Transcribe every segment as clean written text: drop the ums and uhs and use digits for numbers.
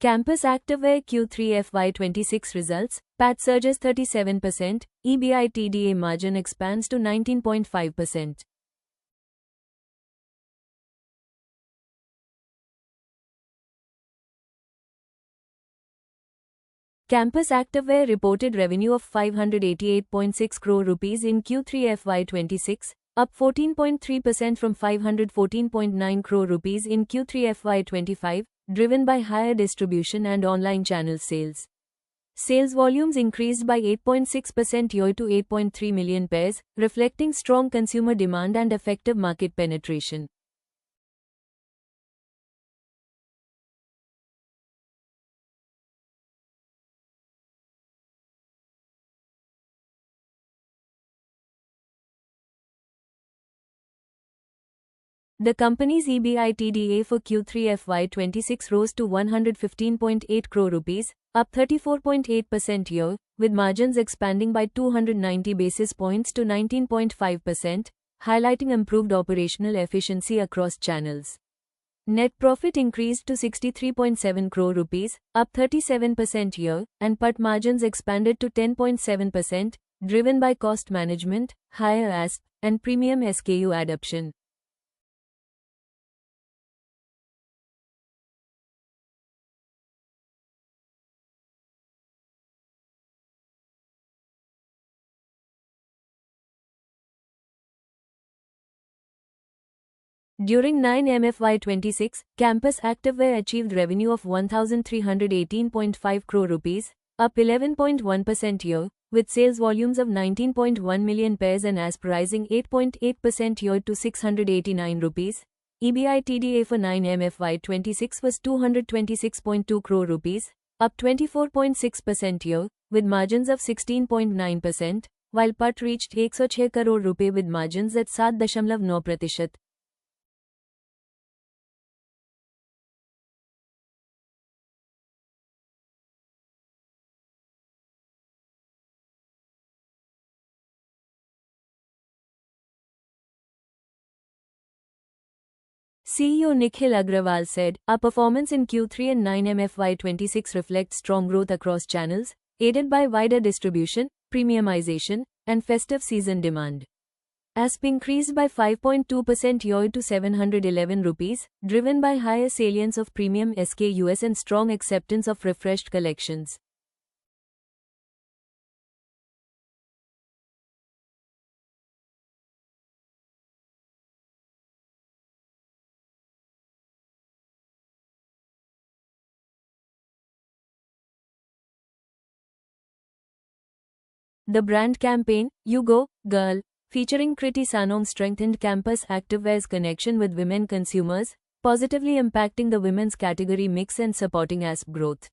Campus Activewear Q3 FY26 results, PAT surges 37%, EBITDA margin expands to 19.5%. Campus Activewear reported revenue of 588.6 crore rupees in Q3 FY26, up 14.3% from 514.9 crore rupees in Q3 FY25, driven by higher distribution and online channel sales. Sales volumes increased by 8.6% year to 8.3 million pairs, reflecting strong consumer demand and effective market penetration. The company's EBITDA for Q3 FY26 rose to 115.8 crore rupees, up 34.8% year, with margins expanding by 290 basis points to 19.5%, highlighting improved operational efficiency across channels. Net profit increased to 63.7 crore rupees, up 37% year, and PAT margins expanded to 10.7%, driven by cost management, higher ASP, and premium SKU adoption. During 9MFY26, Campus Activewear achieved revenue of 1,318.5 crore rupees, up 11.1% year, with sales volumes of 19.1 million pairs and ASP rising 8.8% year to 689 rupees. EBITDA for 9MFY26 was 226.2 crore rupees, up 24.6% year, with margins of 16.9%, while PAT reached 106 crore rupee with margins at 7.9%. CEO Nikhil Agrawal said, "Our performance in Q3 and 9MFY26 reflects strong growth across channels, aided by wider distribution, premiumization, and festive season demand. ASP increased by 5.2% year to 711 rupees, driven by higher salience of premium SKUs and strong acceptance of refreshed collections." The brand campaign, You Go, Girl, featuring Kriti Sanon strengthened Campus Activewear's connection with women consumers, positively impacting the women's category mix and supporting ASP growth.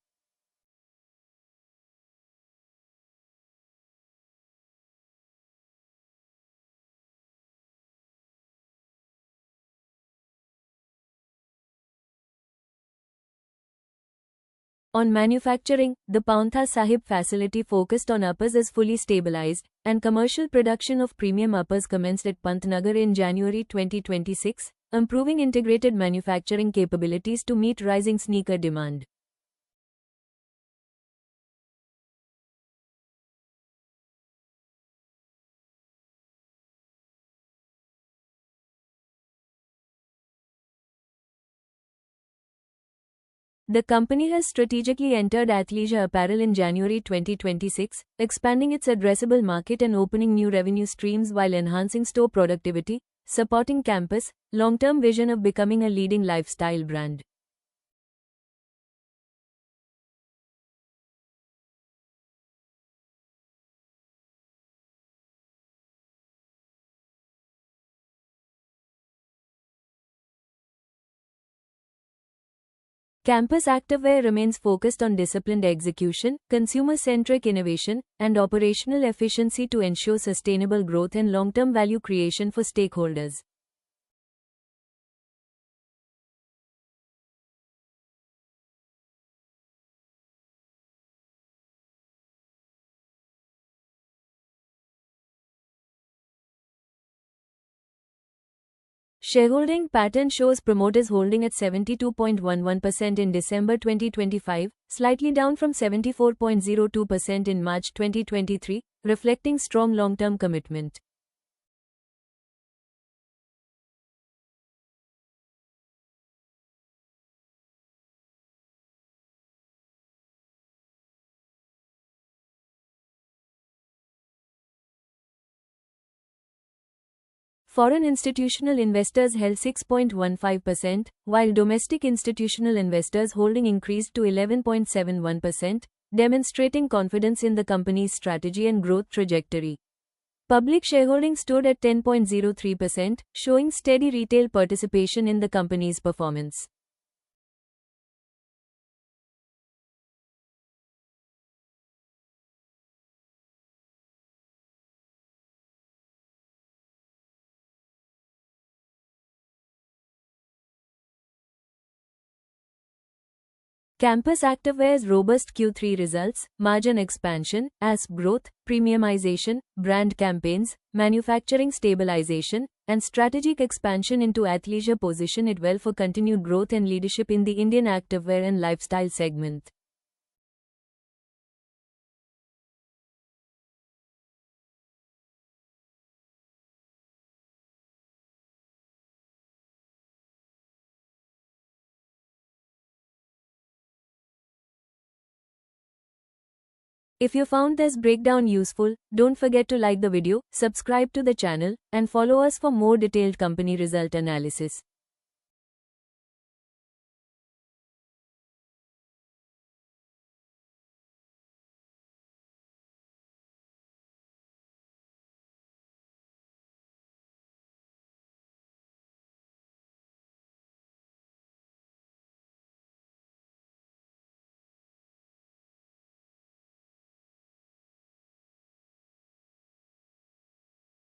On manufacturing, the Paonta Sahib facility focused on uppers is fully stabilized, and commercial production of premium uppers commenced at Pantnagar in January 2026, improving integrated manufacturing capabilities to meet rising sneaker demand. The company has strategically entered athleisure apparel in January 2026, expanding its addressable market and opening new revenue streams while enhancing store productivity, supporting Campus' long-term vision of becoming a leading lifestyle brand. Campus Activewear remains focused on disciplined execution, consumer-centric innovation, and operational efficiency to ensure sustainable growth and long-term value creation for stakeholders. Shareholding pattern shows promoters holding at 72.11% in December 2025, slightly down from 74.02% in March 2023, reflecting strong long-term commitment. Foreign institutional investors held 6.15%, while domestic institutional investors holding increased to 11.71%, demonstrating confidence in the company's strategy and growth trajectory. Public shareholding stood at 10.03%, showing steady retail participation in the company's performance. Campus Activewear's robust Q3 results, margin expansion, ASP growth, premiumization, brand campaigns, manufacturing stabilization, and strategic expansion into athleisure position it well for continued growth and leadership in the Indian activewear and lifestyle segment. If you found this breakdown useful, don't forget to like the video, subscribe to the channel, and follow us for more detailed company result analysis.